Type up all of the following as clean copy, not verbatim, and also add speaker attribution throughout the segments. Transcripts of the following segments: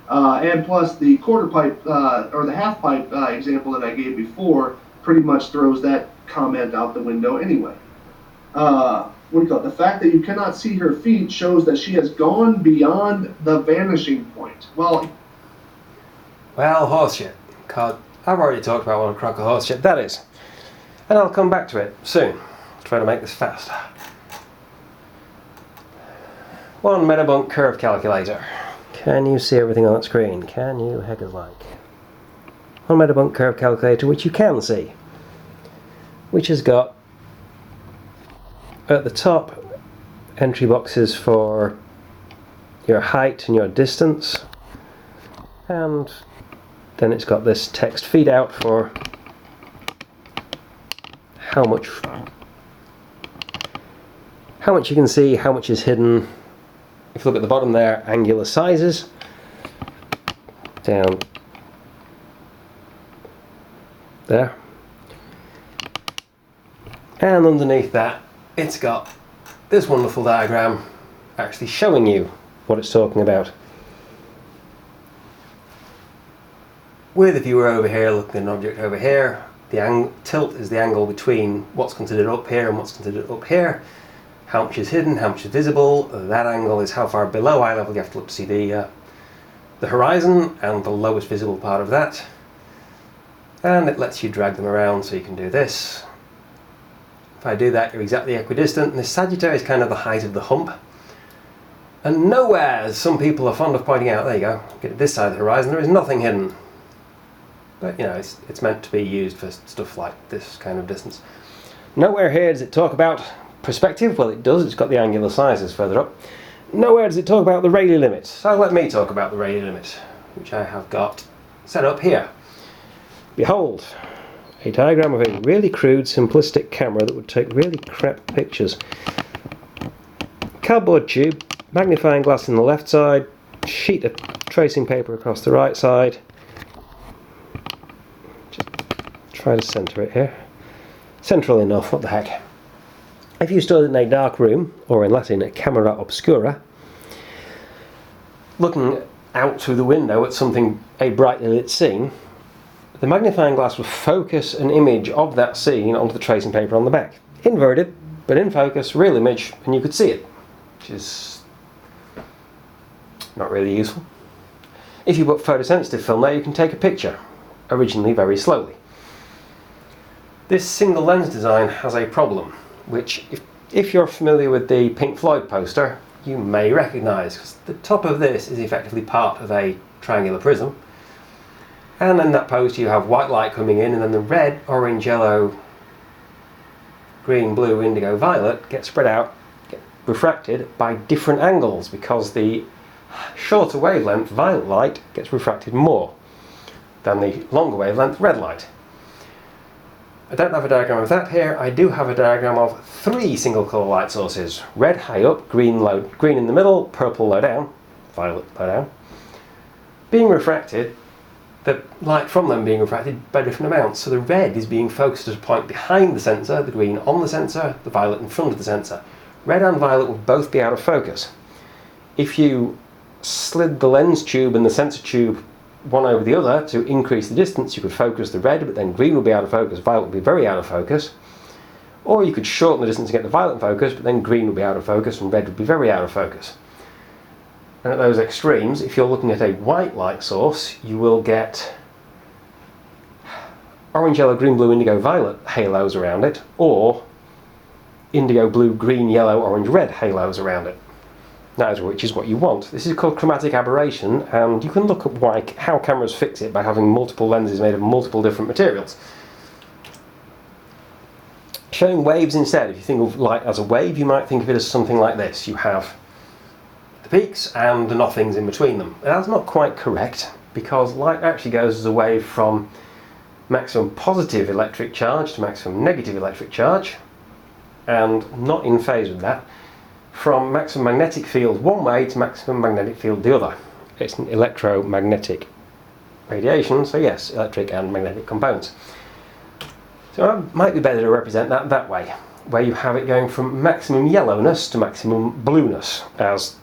Speaker 1: And plus the quarter pipe, or the half pipe example that I gave before pretty much throws that comment out the window anyway. What do you call it? The fact that you cannot see her feet shows that she has gone beyond the vanishing point. Well,
Speaker 2: horseshit. God, I've already talked about what a crock of horseshit that is. And I'll come back to it soon. I'll try to make this fast. One Metabunk curve calculator. Can you see everything on that screen? Can you heck as like? One Metabunk curve calculator, which you can see, which has got at the top entry boxes for your height and your distance, and then it's got this text feed out for how much you can see, how much is hidden. If you look at the bottom there, angular sizes, down there, and underneath that it's got this wonderful diagram actually showing you what it's talking about. With the viewer over here looking at an object over here, the tilt is the angle between what's considered up here and what's considered up here. How much is hidden, how much is visible. That angle is how far below eye level you have to look to see the horizon and the lowest visible part of that. And it lets you drag them around so you can do this. If I do that, you're exactly equidistant. And the Sagittary is kind of the height of the hump. And nowhere, as some people are fond of pointing out, there you go, get this side of the horizon, there is nothing hidden. But you know, it's meant to be used for stuff like this kind of distance. Nowhere here does it talk about perspective. Well, it does, it's got the angular sizes further up. Nowhere does it talk about the Rayleigh limits. So let me talk about the Rayleigh limit, which I have got set up here. Behold, a diagram of a really crude, simplistic camera that would take really crap pictures. Cardboard tube, magnifying glass in the left side, sheet of tracing paper across the right side. Just try to centre it here. Central enough, what the heck. If you stood in a dark room, or in Latin a camera obscura, looking out through the window at something, a brightly lit scene, the magnifying glass would focus an image of that scene onto the tracing paper on the back. Inverted, but in focus, real image, and you could see it, which is not really useful. If you put photosensitive film there, you can take a picture, originally very slowly. This single lens design has a problem, which if you're familiar with the Pink Floyd poster, you may recognise, because the top of this is effectively part of a triangular prism. And in that poster you have white light coming in, and then the red, orange, yellow, green, blue, indigo, violet get spread out, get refracted by different angles, because the shorter wavelength violet light gets refracted more than the longer wavelength red light. I don't have a diagram of that here. I do have a diagram of 3 single colour light sources. Red high up, green in the middle, purple low down, violet low down. Being refracted, the light from them being refracted by different amounts. So the red is being focused at a point behind the sensor, the green on the sensor, the violet in front of the sensor. Red and violet would both be out of focus. If you slid the lens tube and the sensor tube one over the other to increase the distance, you could focus the red, but then green would be out of focus, violet would be very out of focus. Or you could shorten the distance to get the violet in focus, but then green would be out of focus and red would be very out of focus. And at those extremes, if you're looking at a white light source, you will get orange, yellow, green, blue, indigo, violet halos around it, or indigo, blue, green, yellow, orange, red halos around it. Neither of which is what you want. This is called chromatic aberration, and you can look at how cameras fix it by having multiple lenses made of multiple different materials. Showing waves instead, if you think of light as a wave, you might think of it as something like this. You have the peaks and the nothings in between them. That's not quite correct, because light actually goes as a wave from maximum positive electric charge to maximum negative electric charge, and not in phase with that. From maximum magnetic field one way to maximum magnetic field the other. It's an electromagnetic radiation, so yes, electric and magnetic components. So it might be better to represent that way, where you have it going from maximum yellowness to maximum blueness as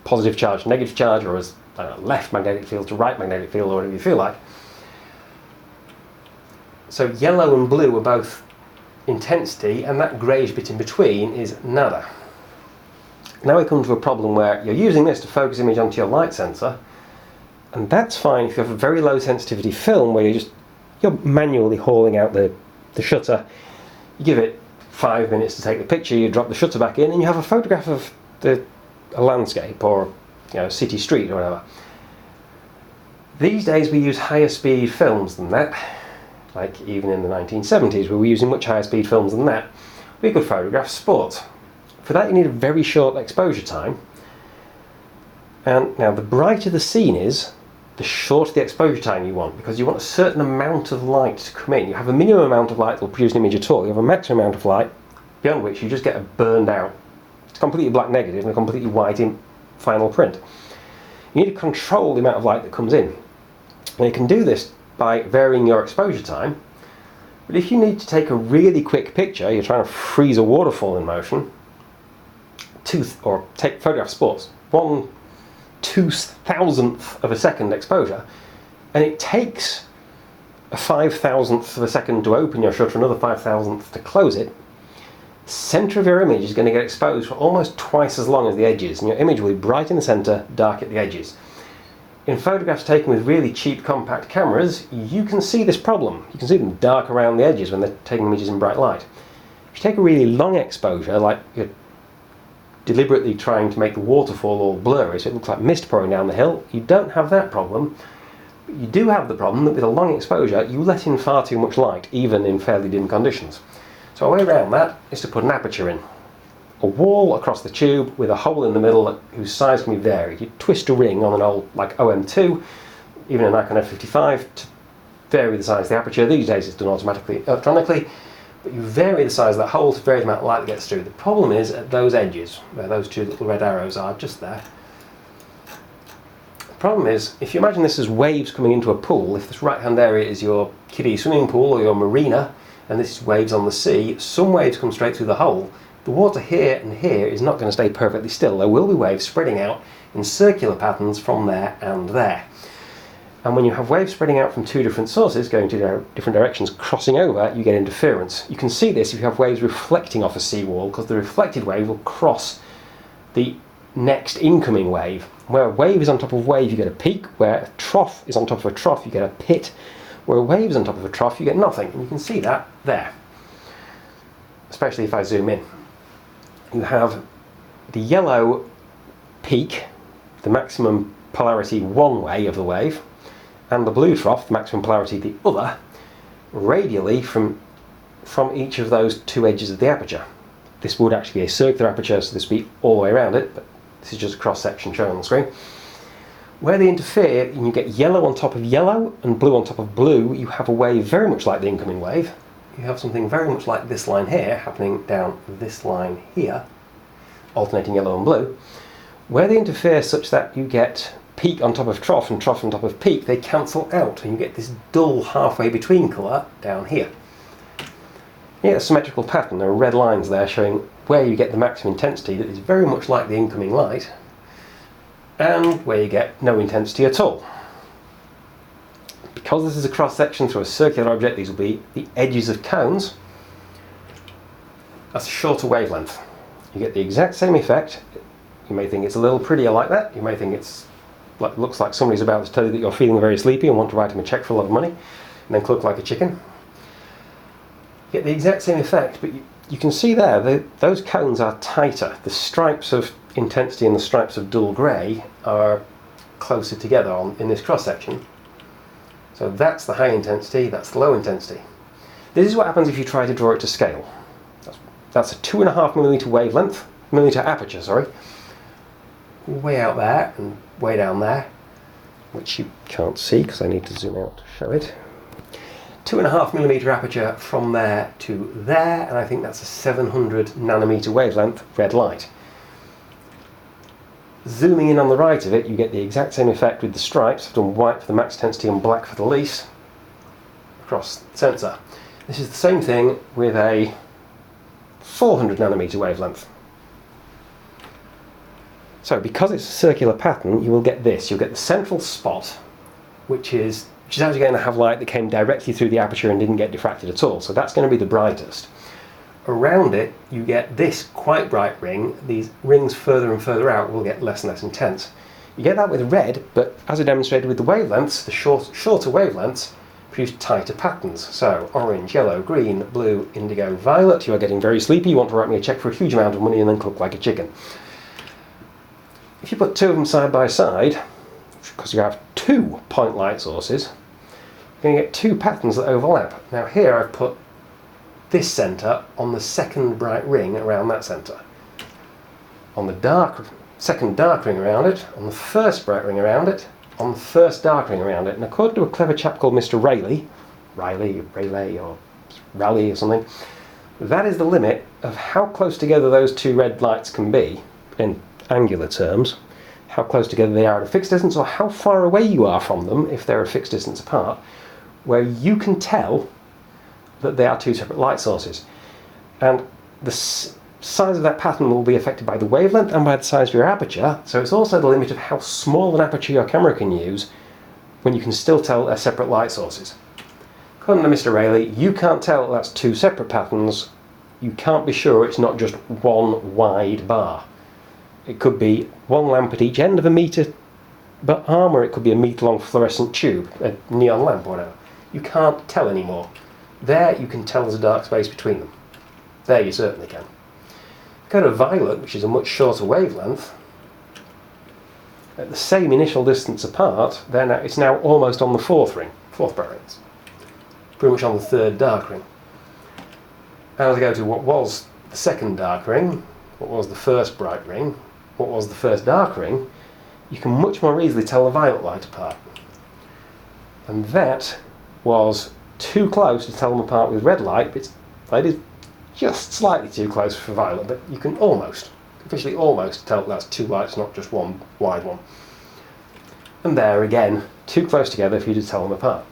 Speaker 2: positive charge, negative charge, or as left magnetic field to right magnetic field, or whatever you feel like. So yellow and blue are both intensity, and that greyish bit in between is nada. Now we come to a problem where you're using this to focus image onto your light sensor, and that's fine if you have a very low sensitivity film where you're manually hauling out the shutter. You give it 5 minutes to take the picture, you drop the shutter back in, and you have a photograph of a landscape or city street or whatever. These days we use higher speed films than that. Like even in the 1970s we were using much higher speed films than that. We could photograph sports. For that you need a very short exposure time. And now the brighter the scene is, the shorter the exposure time you want, because you want a certain amount of light to come in. You have a minimum amount of light that will produce an image at all. You have a maximum amount of light, beyond which you just get a burned out, it's completely black negative and a completely white in final print. You need to control the amount of light that comes in. And you can do this by varying your exposure time. But if you need to take a really quick picture, you're trying to freeze a waterfall in motion, or photograph sports, 1/2000th of a second exposure, and it takes a 5,000th of a second to open your shutter, another 5,000th to close it, the centre of your image is going to get exposed for almost twice as long as the edges, and your image will be bright in the centre, dark at the edges. In photographs taken with really cheap compact cameras, you can see this problem. You can see them dark around the edges when they're taking images in bright light. If you take a really long exposure, like you're deliberately trying to make the waterfall all blurry so it looks like mist pouring down the hill, you don't have that problem. But you do have the problem that with a long exposure you let in far too much light, even in fairly dim conditions. So a way around that is to put an aperture in. A wall across the tube with a hole in the middle whose size can be varied. You twist a ring on an old like OM2, even a Nikon F55, to vary the size of the aperture. These days it's done automatically, electronically, but you vary the size of that hole to vary the amount of light that gets through. The problem is at those edges, where those two little red arrows are, just there. The problem is, if you imagine this as waves coming into a pool, if this right hand area is your kiddie swimming pool or your marina, and this is waves on the sea, some waves come straight through the hole. The water here and here is not going to stay perfectly still. There will be waves spreading out in circular patterns from there and there. And when you have waves spreading out from two different sources, going to different directions, crossing over, you get interference. You can see this if you have waves reflecting off a seawall, because the reflected wave will cross the next incoming wave. Where a wave is on top of wave, you get a peak. Where a trough is on top of a trough, you get a pit. Where a wave is on top of a trough, you get nothing. And you can see that there, especially if I zoom in. You have the yellow peak, the maximum polarity one way of the wave, and the blue trough, the maximum polarity the other, radially from each of those two edges of the aperture. This would actually be a circular aperture, so this would be all the way around it, but this is just a cross section shown on the screen. Where they interfere and you get yellow on top of yellow and blue on top of blue, you have a wave very much like the incoming wave. You have something very much like this line here happening down this line here, alternating yellow and blue. Where they interfere such that you get peak on top of trough and trough on top of peak, they cancel out and you get this dull halfway between colour down here. You get a symmetrical pattern. There are red lines there showing where you get the maximum intensity that is very much like the incoming light, and where you get no intensity at all. Because this is a cross section through a circular object, these will be the edges of cones. That's a shorter wavelength. You get the exact same effect. You may think it's a little prettier like that. You may think looks like somebody's about to tell you that you're feeling very sleepy and want to write him a cheque for a lot of money, and then cluck like a chicken. You get the exact same effect, but you can see there, those cones are tighter. The stripes of intensity and the stripes of dull grey are closer together in this cross section. So that's the high intensity, that's the low intensity. This is what happens if you try to draw it to scale. That's a 2.5mm millimetre aperture, sorry. Way out there and way down there, which you can't see because I need to zoom out to show it. 2.5mm aperture from there to there, and I think that's a 700 nanometer wavelength red light. Zooming in on the right of it, you get the exact same effect with the stripes. I've done white for the max intensity and black for the least across the sensor. This is the same thing with a 400 nanometer wavelength. So because it's a circular pattern, you will get this. You'll get the central spot, which is actually going to have light that came directly through the aperture and didn't get diffracted at all. So that's going to be the brightest. Around it, you get this quite bright ring. These rings further and further out will get less and less intense. You get that with red, but as I demonstrated with the wavelengths, the shorter wavelengths produce tighter patterns. So orange, yellow, green, blue, indigo, violet. You are getting very sleepy. You want to write me a check for a huge amount of money and then cook like a chicken. If you put two of them side by side, because you have 2 point light sources, you're going to get 2 patterns that overlap. Now here I've put this centre on the second bright ring around that centre. On the second dark ring around it, on the first bright ring around it, on the first dark ring around it. And according to a clever chap called Mr. Rayleigh or Raleigh or something, that is the limit of how close together those 2 red lights can be in angular terms, how close together they are at a fixed distance, or how far away you are from them if they're a fixed distance apart, where you can tell that they are 2 separate light sources. And the size of that pattern will be affected by the wavelength and by the size of your aperture, so it's also the limit of how small an aperture your camera can use when you can still tell they're separate light sources. According to Mr. Rayleigh, you can't tell that's 2 separate patterns. You can't be sure it's not just one wide bar. It could be 1 lamp at each end of a metre arm, or it could be a metre long fluorescent tube, a neon lamp or whatever. You can't tell anymore. There you can tell there's a dark space between them. There you certainly can. Go to violet, which is a much shorter wavelength, at the same initial distance apart, it's now almost on the 4th ring, 4th bright ring. Pretty much on the 3rd dark ring. And as I go to what was the 2nd dark ring, what was the 1st bright ring, what was the 1st dark ring, you can much more easily tell the violet light apart. And that was too close to tell them apart with red light, but it is just slightly too close for violet, but you can officially almost tell that's 2 lights, not just one wide one. And there again, too close together for you to tell them apart.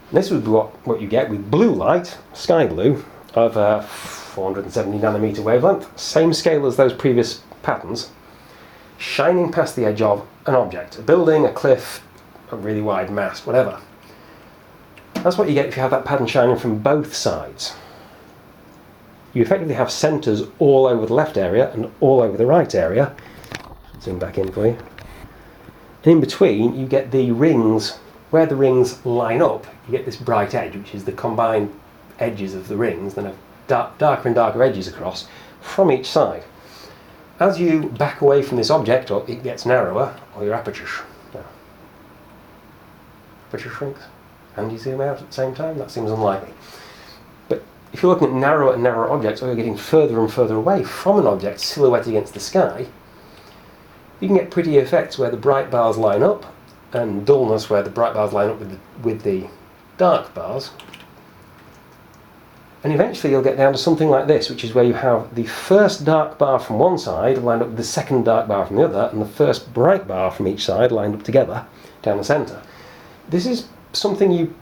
Speaker 2: And this would be what you get with blue light, sky blue, of a 470 nanometer wavelength, same scale as those previous patterns, shining past the edge of an object, a building, a cliff, a really wide mast, whatever. That's what you get if you have that pattern shining from both sides. You effectively have centres all over the left area and all over the right area. Zoom back in for you. And in between you get the rings, where the rings line up, you get this bright edge, which is the combined edges of the rings, then have darker and darker edges across from each side. As you back away from this object, or it gets narrower, or your aperture shrinks, and you zoom out at the same time, that seems unlikely. But if you're looking at narrower and narrower objects, or you're getting further and further away from an object silhouetted against the sky, you can get pretty effects where the bright bars line up, and dullness where the bright bars line up with the dark bars. And eventually you'll get down to something like this, which is where you have the first dark bar from one side lined up with the second dark bar from the other, and the first bright bar from each side lined up together down the centre. This is something you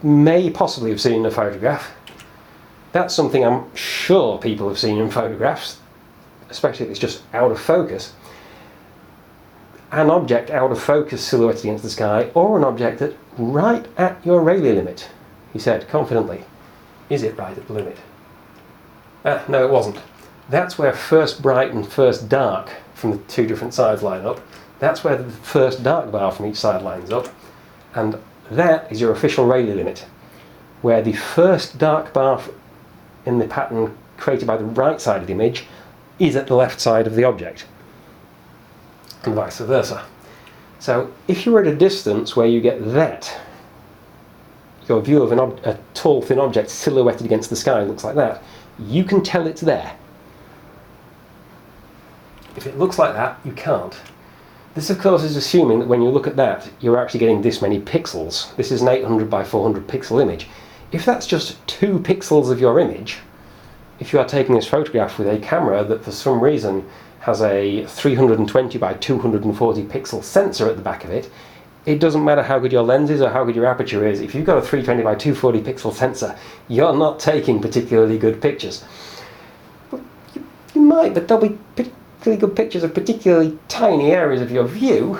Speaker 2: may possibly have seen in a photograph. That's something I'm sure people have seen in photographs, especially if it's just out of focus. An object out of focus silhouetted against the sky, or an object that's right at your Rayleigh limit, he said confidently. Is it right at the limit? No, it wasn't. That's where first bright and first dark from the 2 different sides line up. That's where the first dark bar from each side lines up. And that is your official Rayleigh limit, where the first dark bar in the pattern created by the right side of the image is at the left side of the object, and vice versa. So if you're at a distance where you get that, your view of a tall thin object silhouetted against the sky looks like that, you can tell it's there. If it looks like that, you can't. This of course is assuming that when you look at that, you're actually getting this many pixels. This is an 800 by 400 pixel image. If that's just 2 pixels of your image, if you are taking this photograph with a camera that for some reason has a 320 by 240 pixel sensor at the back of it, it doesn't matter how good your lens is or how good your aperture is. If you've got a 320 by 240 pixel sensor, you're not taking particularly good pictures. You might, but they'll be particularly good pictures of particularly tiny areas of your view,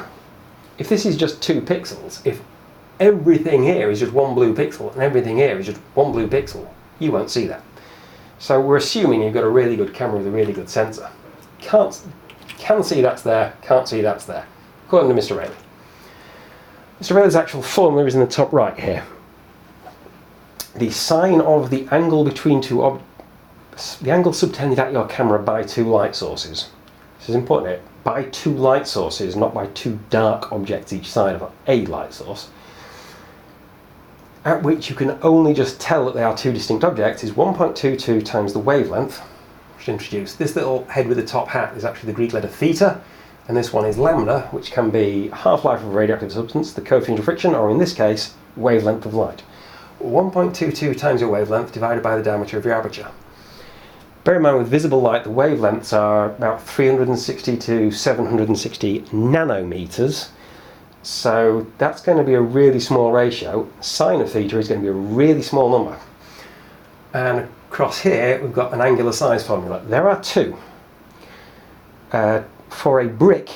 Speaker 2: if this is just 2 pixels, if everything here is just 1 blue pixel and everything here is just 1 blue pixel, you won't see that. So we're assuming you've got a really good camera with a really good sensor. Can see that's there, can't see that's there, according to Mr. Rayleigh. Mr. Rayleigh's actual formula is in the top right here. The sine of the angle between the angle subtended at your camera by 2 light sources. This is important here. By 2 light sources, not by 2 dark objects each side of a light source, at which you can only just tell that they are 2 distinct objects, is 1.22 times the wavelength, which introduced. This little head with the top hat is actually the Greek letter theta, and this one is lambda, which can be half-life of a radioactive substance, the coefficient of friction, or in this case, wavelength of light. 1.22 times your wavelength divided by the diameter of your aperture. Bear in mind, with visible light, the wavelengths are about 360 to 760 nanometers. So that's going to be a really small ratio. Sine of theta is going to be a really small number. And across here, we've got an angular size formula. There are 2. For a brick,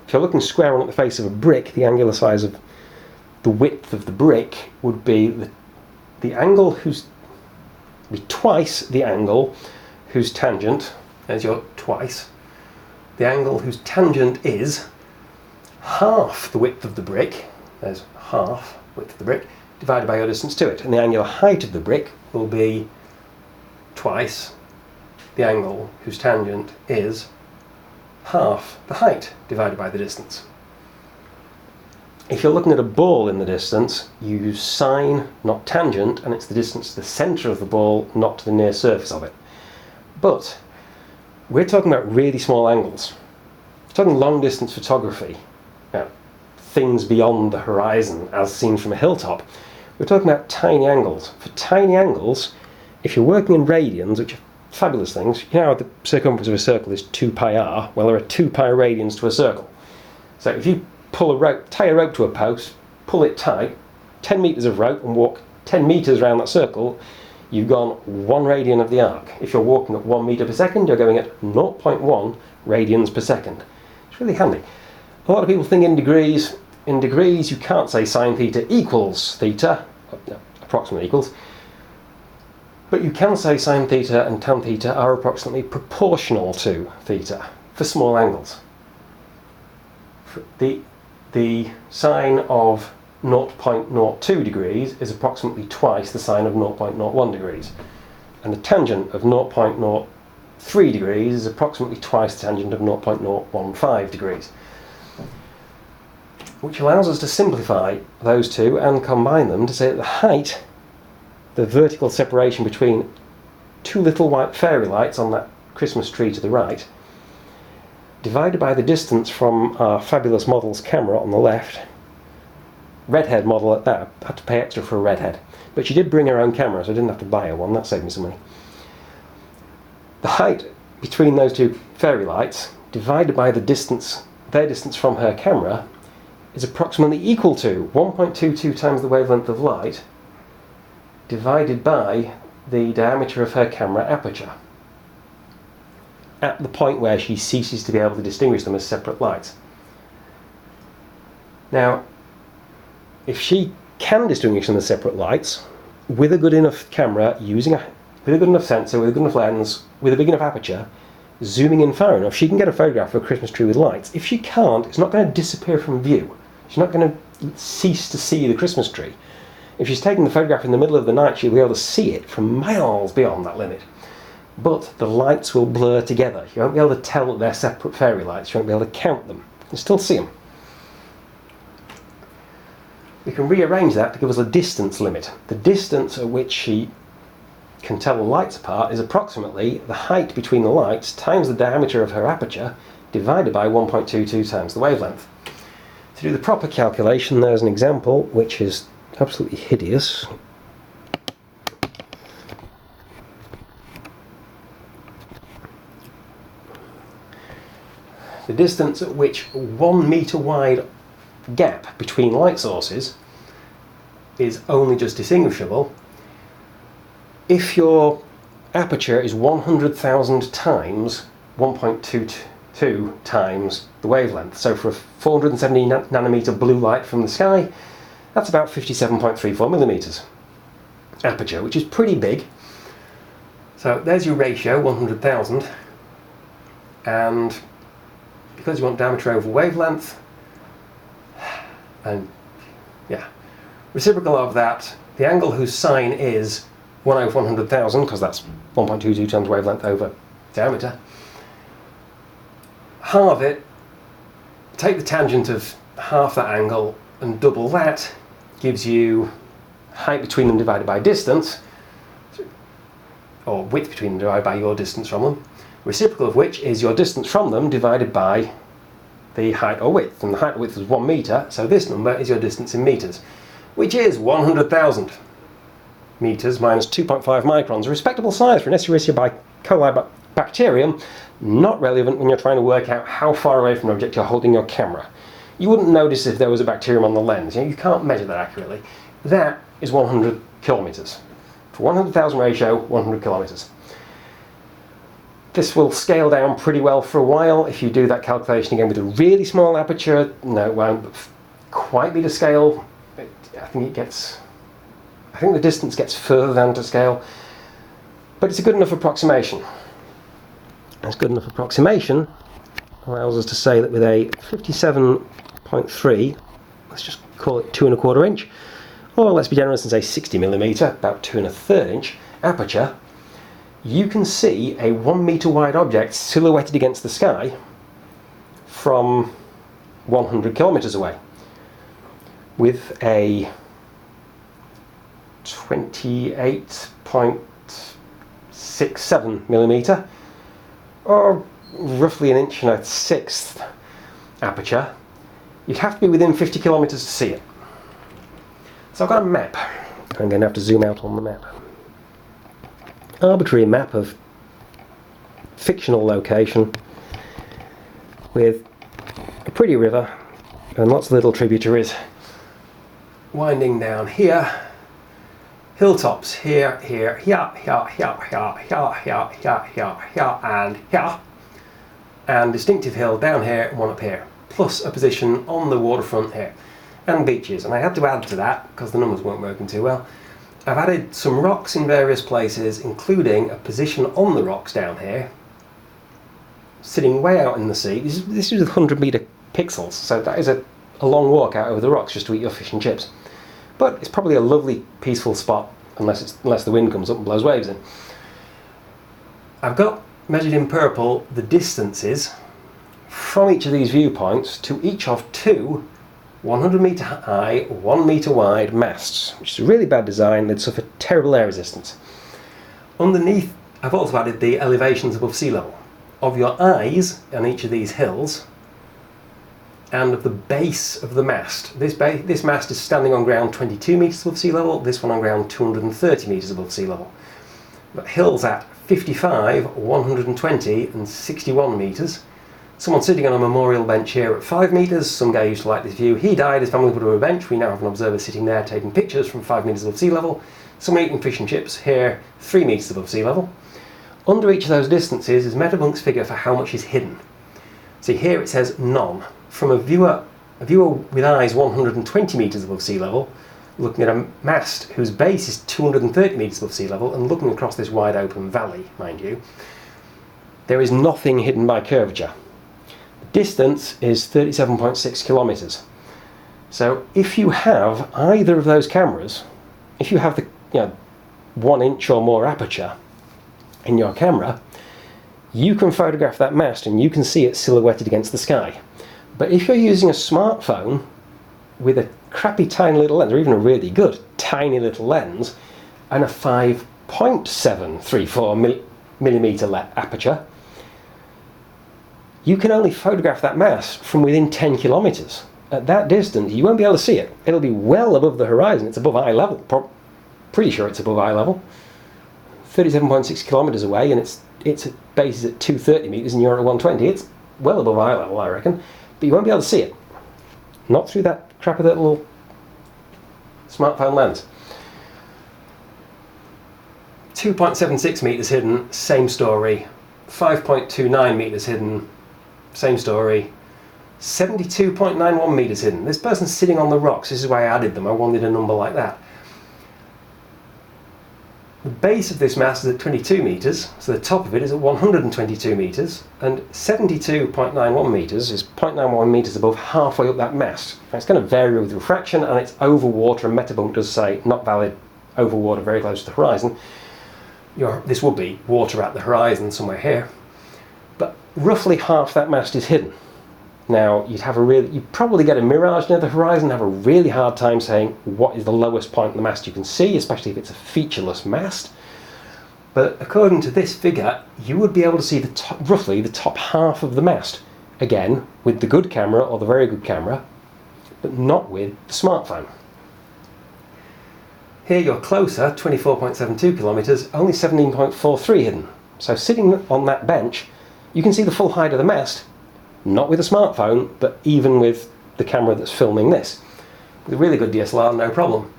Speaker 2: if you're looking square on at the face of a brick, the angular size of the width of the brick would be the angle be twice the angle whose tangent, there's your twice, the angle whose tangent is half the width of the brick, there's half width of the brick, divided by your distance to it. And the angular height of the brick will be twice the angle whose tangent is half the height divided by the distance. If you're looking at a ball in the distance, you use sine, not tangent, and it's the distance to the centre of the ball, not to the near surface of it. But we're talking about really small angles. We're talking long distance photography, things beyond the horizon as seen from a hilltop. We're talking about tiny angles. For tiny angles, if you're working in radians, which are fabulous things, you know how the circumference of a circle is 2 pi r? Well, there are 2 pi radians to a circle. So if you tie a rope to a post, pull it tight, 10 metres of rope, and walk 10 metres around that circle, you've gone 1 radian of the arc. If you're walking at 1 metre per second, you're going at 0.1 radians per second. It's really handy. A lot of people think in degrees. In degrees, you can't say sine theta equals theta, approximately equals, but you can say sine theta and tan theta are approximately proportional to theta for small angles. The sine of 0.02 degrees is approximately twice the sine of 0.01 degrees, and the tangent of 0.03 degrees is approximately twice the tangent of 0.015 degrees. Which allows us to simplify those two and combine them to say that the height, the vertical separation between 2 little white fairy lights on that Christmas tree to the right, divided by the distance from our fabulous model's camera on the left, redhead model at that. I had to pay extra for a redhead, but she did bring her own camera, so I didn't have to buy her one. That saved me some money. The height between those 2 fairy lights divided by the distance, their distance from her camera, is approximately equal to 1.22 times the wavelength of light divided by the diameter of her camera aperture, at the point where she ceases to be able to distinguish them as separate lights. Now, if she can distinguish them as separate lights, with a good enough camera, with a good enough sensor, with a good enough lens, with a big enough aperture, zooming in far enough, she can get a photograph of a Christmas tree with lights. If she can't, it's not going to disappear from view. She's not going to cease to see the Christmas tree. If she's taking the photograph in the middle of the night, she'll be able to see it from miles beyond that limit. But the lights will blur together. You won't be able to tell that they're separate fairy lights. You won't be able to count them. You can still see them. We can rearrange that to give us a distance limit. The distance at which she can tell the lights apart is approximately the height between the lights times the diameter of her aperture divided by 1.22 times the wavelength. To do the proper calculation, there's an example which is absolutely hideous. The distance at which 1 metre wide gap between light sources is only just distinguishable if your aperture is 100,000 times 1.22 2 times the wavelength. So for a 470 nanometer blue light from the sky, that's about 57.34 millimeters aperture, which is pretty big. So there's your ratio, 100,000, and because you want diameter over wavelength, and yeah, reciprocal of that, the angle whose sine is 1 over 100,000, because that's 1.22 times wavelength over diameter, halve it, take the tangent of half that angle and double that, gives you height between them divided by distance, or width between them divided by your distance from them, reciprocal of which is your distance from them divided by the height or width, and the height or width is 1 meter, so this number is your distance in meters, which is 100,000 meters minus 2.5 microns, a respectable size for an Escherichia coli bacterium, not relevant when you're trying to work out how far away from an object you're holding your camera. You wouldn't notice if there was a bacterium on the lens. You can't measure that accurately. That is 100 kilometers. For 100,000 ratio, 100 kilometers. This will scale down pretty well for a while. If you do that calculation again with a really small aperture, no, it won't quite be to scale. I think the distance gets further than to scale, but it's a good enough approximation. It's good enough approximation allows us to say that with a 57.3, let's just call it 2¼ inch, or let's be generous and say 60 millimeter, about 2⅓ inch aperture, you can see a 1 meter wide object silhouetted against the sky from 100 kilometers away with a 28.67 millimeter, or roughly 1.6 inch aperture. You'd have to be within 50 kilometers to see it. So I've got a map. I'm going to have to zoom out on the map. Arbitrary map of fictional location with a pretty river and lots of little tributaries winding down here, hilltops here, here, here, here, here, here, here, here, here, here, here, and here, and distinctive hill down here and one up here, plus a position on the waterfront here, and beaches. And I had to add to that because the numbers weren't working too well. I've added some rocks in various places, including a position on the rocks down here, sitting way out in the sea. This is with 100 meter pixels, so that is a long walk out over the rocks just to eat your fish and chips. But it's probably a lovely, peaceful spot, unless the wind comes up and blows waves in. I've got measured in purple the distances from each of these viewpoints to each of 2 100 meter high, 1 meter wide masts, which is a really bad design. They'd suffer terrible air resistance. Underneath, I've also added the elevations above sea level of your eyes on each of these hills, and of the base of the mast. This mast is standing on ground 22 metres above sea level, this one on ground 230 metres above sea level. But hills at 55, 120 and 61 metres. Someone sitting on a memorial bench here at 5 metres. Some guy used to like this view. He died, his family put him on a bench. We now have an observer sitting there taking pictures from 5 metres above sea level. Someone eating fish and chips here 3 metres above sea level. Under each of those distances is Metabunk's figure for how much is hidden. See here it says none. From a viewer with eyes 120 metres above sea level, looking at a mast whose base is 230 metres above sea level and looking across this wide open valley, mind you, there is nothing hidden by curvature. The distance is 37.6 kilometres. So if you have either of those cameras, if you have the 1 inch or more aperture in your camera, you can photograph that mast and you can see it silhouetted against the sky. But if you're using a smartphone with a crappy tiny little lens, or even a really good tiny little lens, and a 5.734 millimeter aperture, you can only photograph that mast from within 10 kilometers. At that distance, you won't be able to see it. It'll be well above the horizon. It's above eye level. Pretty sure it's above eye level. 37.6 kilometers away, and its base is at 230 meters, and you're at 120. It's well above eye level, I reckon. But you won't be able to see it. Not through that crappy little smartphone lens. 2.76 meters hidden, same story. 5.29 meters hidden, same story. 72.91 metres hidden. This person's sitting on the rocks. This is why I added them. I wanted a number like that. The base of this mast is at 22 metres, so the top of it is at 122 metres, and 72.91 metres is 0.91 metres above halfway up that mast. Now, it's going to vary with refraction, and it's over water, and Metabunk does say not valid over water very close to the horizon. This would be water at the horizon somewhere here, but roughly half that mast is hidden. Now, you'd probably get a mirage near the horizon and have a really hard time saying what is the lowest point on the mast you can see, especially if it's a featureless mast. But according to this figure, you would be able to see roughly the top half of the mast. Again, with the good camera or the very good camera, but not with the smartphone. Here you're closer, 24.72 kilometres, only 17.43 hidden. So sitting on that bench, you can see the full height of the mast. Not with a smartphone, but even with the camera that's filming this. With a really good DSLR, no problem.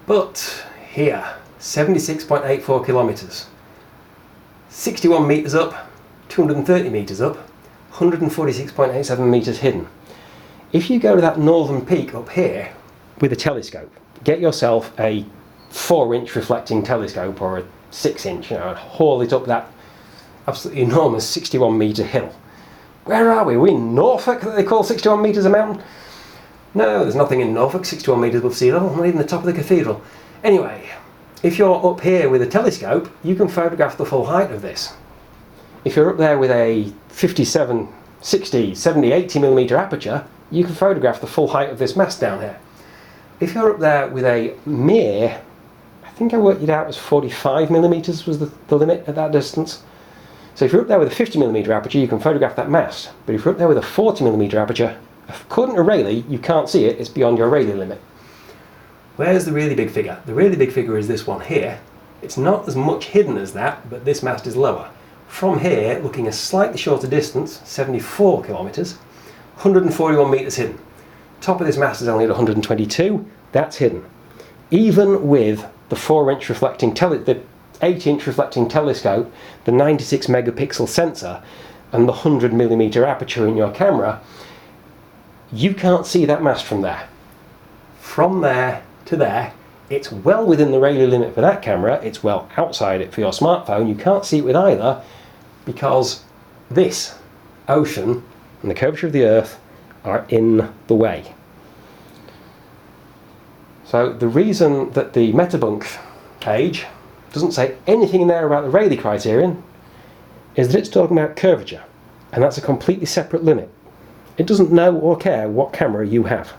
Speaker 2: But here, 76.84 kilometres. 61 metres up, 230 metres up, 146.87 metres hidden. If you go to that northern peak up here with a telescope, get yourself a 4-inch reflecting telescope or a 6-inch, and haul it up that absolutely enormous 61 metre hill. Where are we? Are we in Norfolk that they call 61 metres a mountain? No, there's nothing in Norfolk 61 metres above sea level, not even the top of the cathedral. Anyway, if you're up here with a telescope, you can photograph the full height of this. If you're up there with a 57, 60, 70, 80 millimetre aperture, you can photograph the full height of this mast down here. If you're up there with a mere, I think I worked it out as 45 millimetres was the limit at that distance. So if you're up there with a 50mm aperture, you can photograph that mast. But if you're up there with a 40mm aperture, according to Rayleigh, you can't see it, it's beyond your Rayleigh limit. Where's the really big figure? The really big figure is this one here. It's not as much hidden as that, but this mast is lower. From here, looking a slightly shorter distance, 74 kilometres, 141 metres hidden. Top of this mast is only at 122, that's hidden. Even with the 4-inch reflecting the 8-inch reflecting telescope, the 96 megapixel sensor, and the 100mm aperture in your camera, you can't see that mast from there. From there to there, it's well within the Rayleigh limit for that camera, it's well outside it for your smartphone. You can't see it with either because this ocean and the curvature of the Earth are in the way. So the reason that the Metabunk page doesn't say anything in there about the Rayleigh criterion is that it's talking about curvature, and that's a completely separate limit. It doesn't know or care what camera you have.